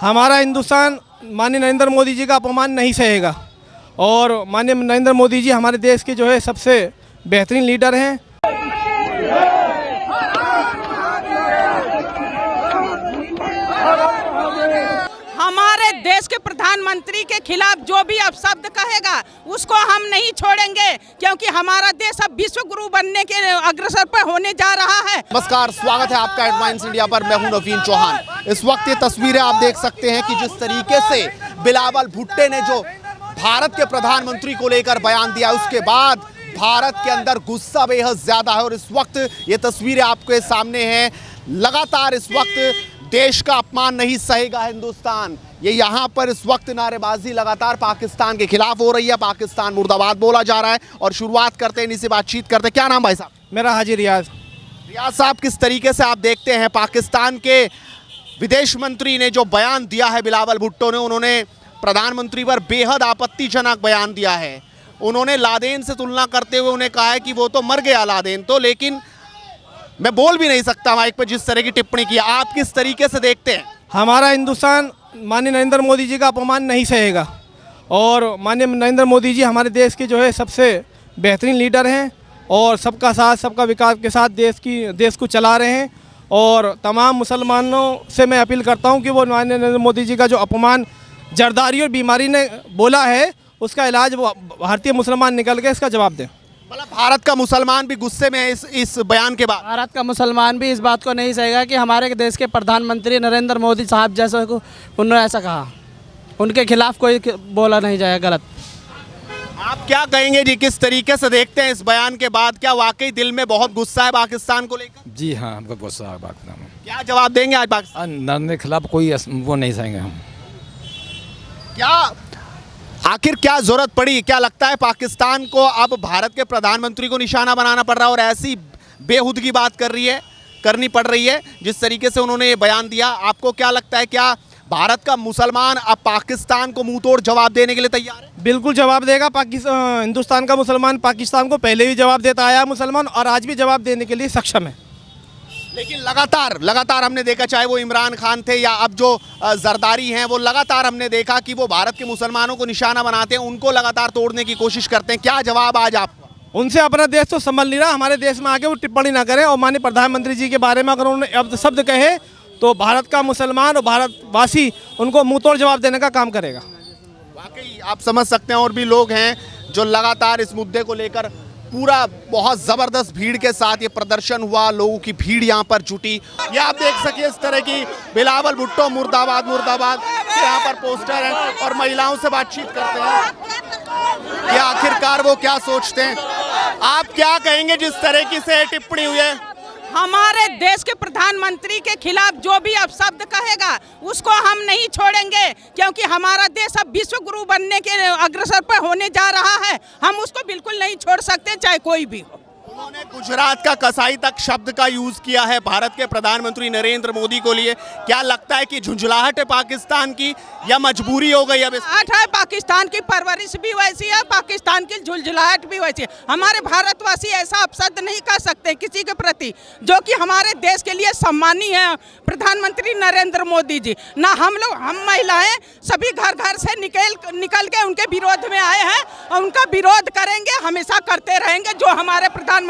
हमारा हिंदुस्तान माननीय नरेंद्र मोदी जी का अपमान नहीं सहेगा और माननीय नरेंद्र मोदी जी हमारे देश के जो है सबसे बेहतरीन लीडर हैं। हमारे देश के प्रधानमंत्री के खिलाफ जो भी अपशब्द कहेगा उसको हम नहीं छोड़ेंगे, क्योंकि हमारा देश अब विश्व गुरु बनने के अग्रसर पर होने जा रहा है। नमस्कार, स्वागत है आपका एडवांस इंडिया पर। मैं हूं नवीन चौहान। इस वक्त ये तस्वीरें आप देख सकते हैं कि जिस तरीके से बिलावल भुट्टो ने जो भारत के प्रधानमंत्री को लेकर बयान दिया, उसके बाद भारत के अंदर गुस्सा बेहद ज्यादा है। और इस वक्त ये तस्वीरें आपके सामने हैं। लगातार इस वक्त देश का अपमान नहीं सहेगा हिंदुस्तान, ये यहाँ पर इस वक्त नारेबाजी लगातार पाकिस्तान के खिलाफ हो रही है। पाकिस्तान मुर्दाबाद बोला जा रहा है। और शुरुआत करते हैं, इन्हीं से बातचीत करते हैं। क्या नाम भाई साहब? मेरा हाजी रियाज। रियाज साहब, किस तरीके से आप देखते हैं पाकिस्तान के विदेश मंत्री ने जो बयान दिया है बिलावल भुट्टो ने, उन्होंने प्रधानमंत्री पर बेहद आपत्तिजनक बयान दिया है। उन्होंने लादेन से तुलना करते हुए उन्हें कहा है कि वो तो मर गया लादेन तो, लेकिन मैं बोल भी नहीं सकता माइक पर जिस तरह की टिप्पणी की। आप किस तरीके से देखते हैं? हमारा हिंदुस्तान माननीय नरेंद्र मोदी जी का अपमान नहीं सहेगा और माननीय नरेंद्र मोदी जी हमारे देश के जो है सबसे बेहतरीन लीडर हैं और सबका साथ सबका विकास के साथ देश को चला रहे हैं। और तमाम मुसलमानों से मैं अपील करता हूं कि वो माननीय नरेंद्र मोदी जी का जो अपमान जरदारी और बीमारी ने बोला है, उसका इलाज वो भारतीय मुसलमान निकल के इसका जवाब दें। मतलब भारत का मुसलमान भी गुस्से में है इस बयान के बाद? भारत का मुसलमान भी इस बात को नहीं सहेगा कि हमारे देश के प्रधानमंत्री नरेंद्र मोदी साहब जैसे को उन्होंने ऐसा कहा, उनके खिलाफ कोई बोला नहीं जाएगा गलत। आप क्या कहेंगे जी, किस तरीके से देखते हैं इस बयान के बाद? क्या वाकई दिल में बहुत गुस्सा है पाकिस्तान को लेकर? जी हाँ, हमको गुस्सा है पाकिस्तान में। क्या जवाब देंगे आज पाकिस्तान? नरेंद्र के खिलाफ कोई वो नहीं सहेंगे हम। क्या आखिर क्या जरूरत पड़ी? क्या लगता है पाकिस्तान को अब भारत के प्रधानमंत्री को निशाना बनाना पड़ रहा है और ऐसी बेहुदगी बात करनी पड़ रही है जिस तरीके से उन्होंने ये बयान दिया? आपको क्या लगता है, क्या भारत का मुसलमान अब पाकिस्तान को मुंह तोड़ जवाब देने के लिए तैयार है? बिल्कुल जवाब देगा। हिंदुस्तान का मुसलमान पाकिस्तान को पहले भी जवाब देता आया मुसलमान, और आज भी जवाब देने के लिए सक्षम है। लेकिन लगातार हमने देखा, चाहे वो इमरान खान थे या अब जो जरदारी हैं, वो लगातार हमने देखा कि वो भारत के मुसलमानों को निशाना बनाते हैं, उनको लगातार तोड़ने की कोशिश करते हैं। क्या जवाब आज आपका? उनसे अपना देश तो संभल नहीं रहा, हमारे देश में आके वो टिप्पणी ना करें। और माननीय प्रधानमंत्री जी के बारे में अगर उन्होंने अब शब्द कहे तो भारत का मुसलमान और भारतवासी उनको मुंह तोड़ जवाब देने का काम करेगा। वाकई आप समझ सकते हैं, और भी लोग हैं जो लगातार इस मुद्दे को लेकर पूरा बहुत जबरदस्त भीड़ के साथ ये प्रदर्शन हुआ, लोगों की भीड़ यहाँ पर जुटी। ये आप देख सकिए इस तरह की बिलावल भुट्टो मुर्दाबाद मुर्दाबाद यहाँ पर पोस्टर है और महिलाओं से बातचीत करते हैं कि आखिरकार वो क्या सोचते हैं। आप क्या कहेंगे जिस तरह की से टिप्पणी हुई है? हमारे देश के प्रधानमंत्री के खिलाफ जो भी अपशब्द कहेगा उसको हम नहीं छोड़ेंगे, क्योंकि हमारा देश अब विश्व गुरु बनने के अग्रसर पर होने जा रहा है। हम उसको बिल्कुल नहीं छोड़ सकते, चाहे कोई भी हो। उन्होंने गुजरात का कसाई तक शब्द का यूज किया है भारत के प्रधानमंत्री नरेंद्र मोदी को लिए। क्या लगता है कि झुंझलाहट है पाकिस्तान की या मजबूरी हो गई? अब है पाकिस्तान की परवरिश भी वैसी है, पाकिस्तान की झुलझुलाहट भी वैसी है। हमारे भारतवासी ऐसा अपशब्द नहीं कर सकते किसी के प्रति जो कि हमारे देश के लिए सम्मानीय है प्रधानमंत्री नरेंद्र मोदी जी। ना हम महिलाएं सभी घर से निकल के उनके विरोध में आए हैं और उनका विरोध करेंगे, हमेशा करते रहेंगे। जो हमारे प्रधानमंत्री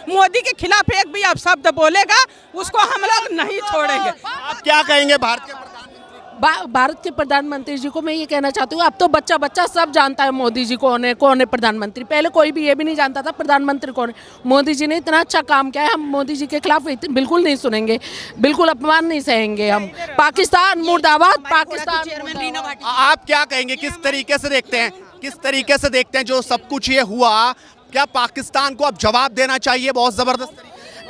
मोदी के खिलाफ एक भी अपशब्द बोलेगा उसको हम लोग नहीं छोड़ेंगे। आप क्या कहेंगे भारत के प्रधानमंत्री जी को मैं ये कहना चाहती हूँ, अब तो बच्चा सब जानता है मोदी जी कौन है प्रधानमंत्री। पहले कोई भी ये भी नहीं जानता था प्रधानमंत्री कौन है। मोदी जी ने इतना अच्छा काम किया है, हम मोदी जी के खिलाफ बिल्कुल नहीं सुनेंगे, बिल्कुल अपमान नहीं सहेंगे हम। पाकिस्तान मुर्दाबाद, पाकिस्तान। आप क्या कहेंगे, किस तरीके से देखते हैं जो सब कुछ ये हुआ? क्या पाकिस्तान को अब जवाब देना चाहिए बहुत जबरदस्त?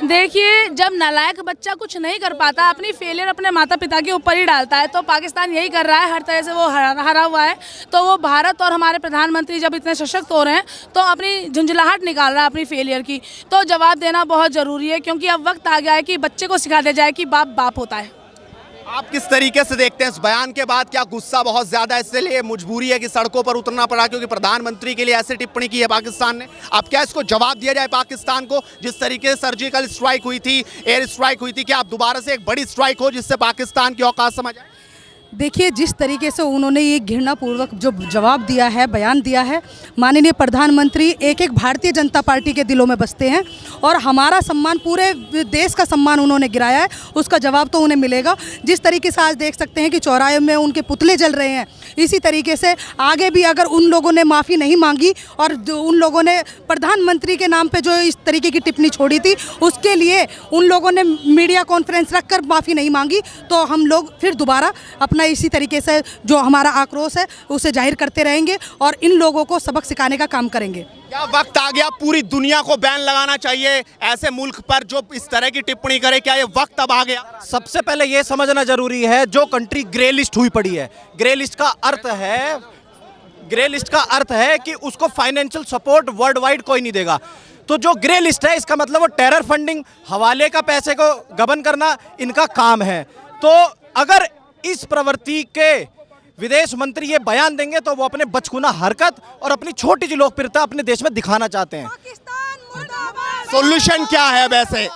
देखिए, जब नालायक बच्चा कुछ नहीं कर पाता, अपनी फेलियर अपने माता पिता के ऊपर ही डालता है, तो पाकिस्तान यही कर रहा है। हर तरह से वो हरा हुआ है। तो वो भारत और हमारे प्रधानमंत्री जब इतने सशक्त हो रहे हैं तो अपनी झुंझलाहट निकाल रहा है अपनी फेलियर की। तो जवाब देना बहुत ज़रूरी है, क्योंकि अब वक्त आ गया है कि बच्चे को सिखा दिया जाए कि बाप बाप होता है। आप किस तरीके से देखते हैं इस बयान के बाद? क्या गुस्सा बहुत ज्यादा है, इसलिए मजबूरी है कि सड़कों पर उतरना पड़ा क्योंकि प्रधानमंत्री के लिए ऐसे टिप्पणी की है पाकिस्तान ने? अब क्या इसको जवाब दिया जाए पाकिस्तान को? जिस तरीके से सर्जिकल स्ट्राइक हुई थी, एयर स्ट्राइक हुई थी, क्या आप दोबारा से एक बड़ी स्ट्राइक हो जिससे पाकिस्तान की औकात समझ आए? देखिए, जिस तरीके से उन्होंने ये घृणापूर्वक जो जवाब दिया है, बयान दिया है, माननीय प्रधानमंत्री एक एक भारतीय जनता पार्टी के दिलों में बसते हैं और हमारा सम्मान, पूरे देश का सम्मान उन्होंने गिराया है, उसका जवाब तो उन्हें मिलेगा। जिस तरीके से आज देख सकते हैं कि चौराहे में उनके पुतले जल रहे हैं, इसी तरीके से आगे भी अगर उन लोगों ने माफ़ी नहीं मांगी और उन लोगों ने प्रधानमंत्री के नाम पे जो इस तरीके की टिप्पणी छोड़ी थी, उसके लिए उन लोगों ने मीडिया कॉन्फ्रेंस रखकर माफ़ी नहीं मांगी, तो हम लोग फिर दोबारा अपना इसी तरीके से जो हमारा आक्रोश है उसे जाहिर करते रहेंगे और इन लोगों को सबक सिखाने का काम करेंगे। क्या वक्त आ गया पूरी दुनिया को बैन लगाना चाहिए ऐसे मुल्क पर जो इस तरह की टिप्पणी करे? क्या ये वक्त अब आ गया? सबसे पहले ये समझना जरूरी है, जो कंट्री ग्रे लिस्ट हुई पड़ी है, ग्रे लिस्ट का अर्थ है कि उसको फाइनेंशियल सपोर्ट वर्ल्ड वाइड कोई नहीं देगा। तो जो ग्रे लिस्ट है, इसका मतलब वो टेरर फंडिंग, हवाले का पैसे को गबन करना इनका काम है। तो अगर इस प्रवृत्ति के विदेश मंत्री ये बयान देंगे तो वो अपने बचकुना हरकत और अपनी छोटी सी लोकप्रियता अपने देश में दिखाना चाहते हैं। सॉल्यूशन क्या है वैसे?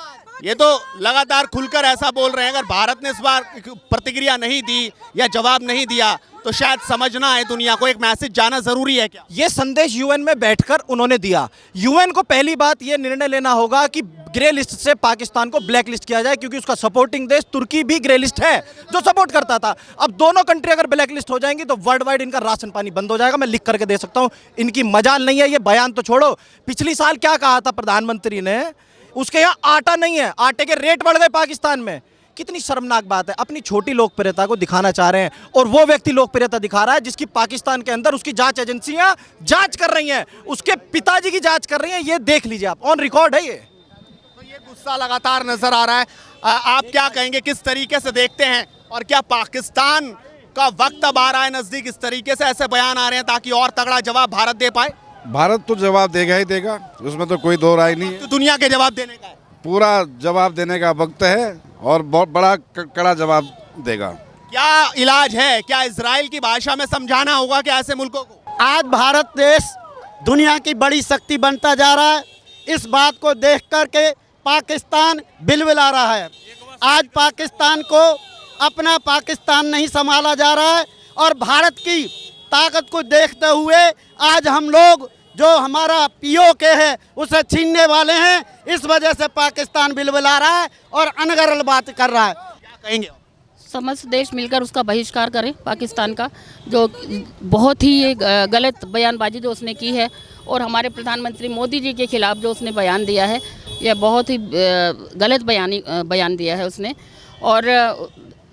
ये तो लगातार खुलकर ऐसा बोल रहे हैं, अगर भारत ने इस बार प्रतिक्रिया नहीं दी या जवाब नहीं दिया तो शायद समझना है दुनिया को, एक मैसेज जाना जरूरी है क्या? ये संदेश यूएन में बैठकर उन्होंने दिया। यूएन को पहली बात ये निर्णय लेना होगा कि ग्रे लिस्ट से पाकिस्तान को ब्लैक लिस्ट किया जाए, क्योंकि उसका सपोर्टिंग देश तुर्की भी ग्रे लिस्ट है जो सपोर्ट करता था। अब दोनों कंट्री अगर ब्लैक लिस्ट हो जाएंगी तो वर्ल्ड वाइड इनका राशन पानी बंद हो जाएगा। मैं लिख करके दे सकता हूँ, इनकी मजाल नहीं है। ये बयान तो छोड़ो, पिछली साल क्या कहा था प्रधानमंत्री ने, उसके यहाँ आटा नहीं है, आटे के रेट बढ़ गए पाकिस्तान में। कितनी शर्मनाक बात है। अपनी छोटी लोकप्रियता को दिखाना चाह रहे हैं और वो व्यक्ति लोकप्रियता दिखा रहा है जिसकी पाकिस्तान के अंदर उसकी जांच एजेंसियां जांच कर रही हैं, उसके पिताजी की जांच कर रही हैं। ये देख लीजिए आप, ऑन रिकॉर्ड है ये। तो ये गुस्सा लगातार नजर आ रहा है। आप क्या कहेंगे, किस तरीके से देखते हैं, और क्या पाकिस्तान का वक्त अब आ रहा है नजदीक, इस तरीके से ऐसे बयान आ रहे हैं ताकि और तगड़ा जवाब भारत दे पाए? भारत तो जवाब देगा ही देगा, उसमें तो कोई दो राय नहीं है। तो दुनिया के जवाब देने का है, पूरा जवाब देने का वक्त है और बहुत बड़ा कड़ा जवाब देगा। क्या इलाज है? क्या इजराइल की भाषा में समझाना होगा क्या ऐसे मुल्कों को? आज भारत देश दुनिया की बड़ी शक्ति बनता जा रहा है। इस बात को देख कर के पाकिस्तान बिलबिला रहा है। आज पाकिस्तान को अपना पाकिस्तान नहीं संभाला जा रहा है और भारत की ताकत को देखते हुए आज हम लोग जो हमारा पीओके है उसे छीनने वाले हैं। इस वजह से पाकिस्तान बिलबिला रहा है और अनगरल बात कर रहा है। क्या कहेंगे? समस्त देश मिलकर उसका बहिष्कार करें, पाकिस्तान का जो बहुत ही ये गलत बयानबाजी जो उसने की है, और हमारे प्रधानमंत्री मोदी जी के खिलाफ जो उसने बयान दिया है, यह बहुत ही गलत बयान दिया है उसने। और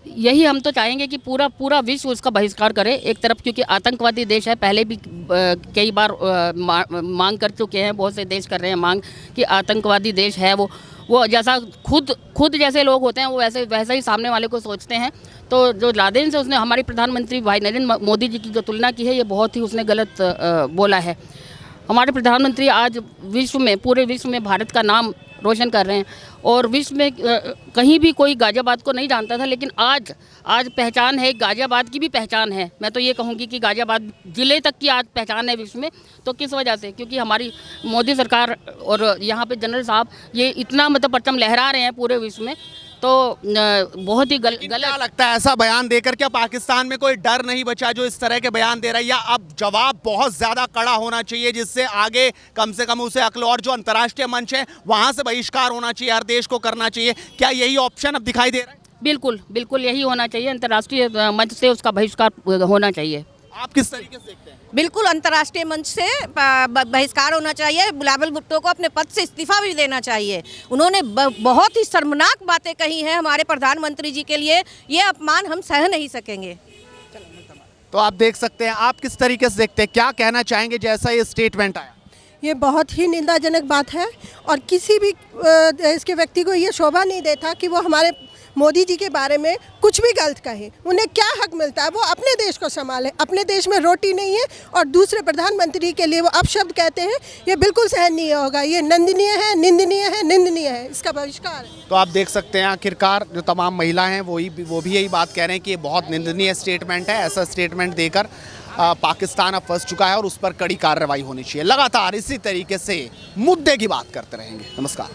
यही हम तो चाहेंगे कि पूरा विश्व उसका बहिष्कार करे एक तरफ, क्योंकि आतंकवादी देश है। पहले भी कई बार मांग कर चुके हैं, बहुत से देश कर रहे हैं मांग कि आतंकवादी देश है वो जैसा खुद जैसे लोग होते हैं वो वैसा ही सामने वाले को सोचते हैं। तो जो लादेन से उसने हमारे प्रधानमंत्री भाई नरेंद्र मोदी जी की जो तुलना की है, ये बहुत ही उसने गलत बोला है। हमारे प्रधानमंत्री आज पूरे विश्व में भारत का नाम रोशन कर रहे हैं और विश्व में कहीं भी कोई गाजियाबाद को नहीं जानता था, लेकिन आज पहचान है, गाजियाबाद की भी पहचान है। मैं तो ये कहूँगी कि गाजियाबाद ज़िले तक की आज पहचान है विश्व में। तो किस वजह से? क्योंकि हमारी मोदी सरकार और यहाँ पे जनरल साहब ये इतना मतलब परचम लहरा रहे हैं पूरे विश्व में। तो बहुत ही गलत। क्या लगता है ऐसा बयान देकर क्या पाकिस्तान में कोई डर नहीं बचा जो इस तरह के बयान दे रहा है, या अब जवाब बहुत ज्यादा कड़ा होना चाहिए जिससे आगे कम से कम उसे अक्ल, और जो अंतर्राष्ट्रीय मंच है वहां से बहिष्कार होना चाहिए, हर देश को करना चाहिए? क्या यही ऑप्शन अब दिखाई दे रहा है? बिल्कुल यही होना चाहिए, अंतर्राष्ट्रीय मंच से उसका बहिष्कार होना चाहिए। आप किस तरीके से देखते हैं? बिल्कुल अंतर्राष्ट्रीय मंच से बहिष्कार होना चाहिए। बिलावल भुट्टो को अपने पद से इस्तीफा भी देना चाहिए। उन्होंने बहुत ही शर्मनाक बातें कही हैं हमारे प्रधानमंत्री जी के लिए। ये अपमान हम सह नहीं सकेंगे। तो आप देख सकते हैं, आप किस तरीके से देखते हैं, क्या कहना चाहेंगे जैसा ये स्टेटमेंट आया? ये बहुत ही निंदाजनक बात है और किसी भी देश के व्यक्ति को ये शोभा नहीं देता कि वो हमारे मोदी जी के बारे में कुछ भी गलत कहे। उन्हें क्या हक मिलता है? वो अपने देश को संभाले। अपने देश में रोटी नहीं है और दूसरे प्रधानमंत्री के लिए वो अपशब्द कहते हैं, ये बिल्कुल सहनीय होगा। ये निंदनीय है, निंदनीय है, निंदनीय है। इसका बहिष्कार है। तो आप देख सकते हैं आखिरकार जो तमाम महिला हैं वो भी यही बात कह रहे हैं कि ये बहुत निंदनीय स्टेटमेंट है। ऐसा स्टेटमेंट देकर पाकिस्तान अब फंस चुका है और उस पर कड़ी कार्रवाई होनी चाहिए। लगातार इसी तरीके से मुद्दे की बात करते रहेंगे। नमस्कार।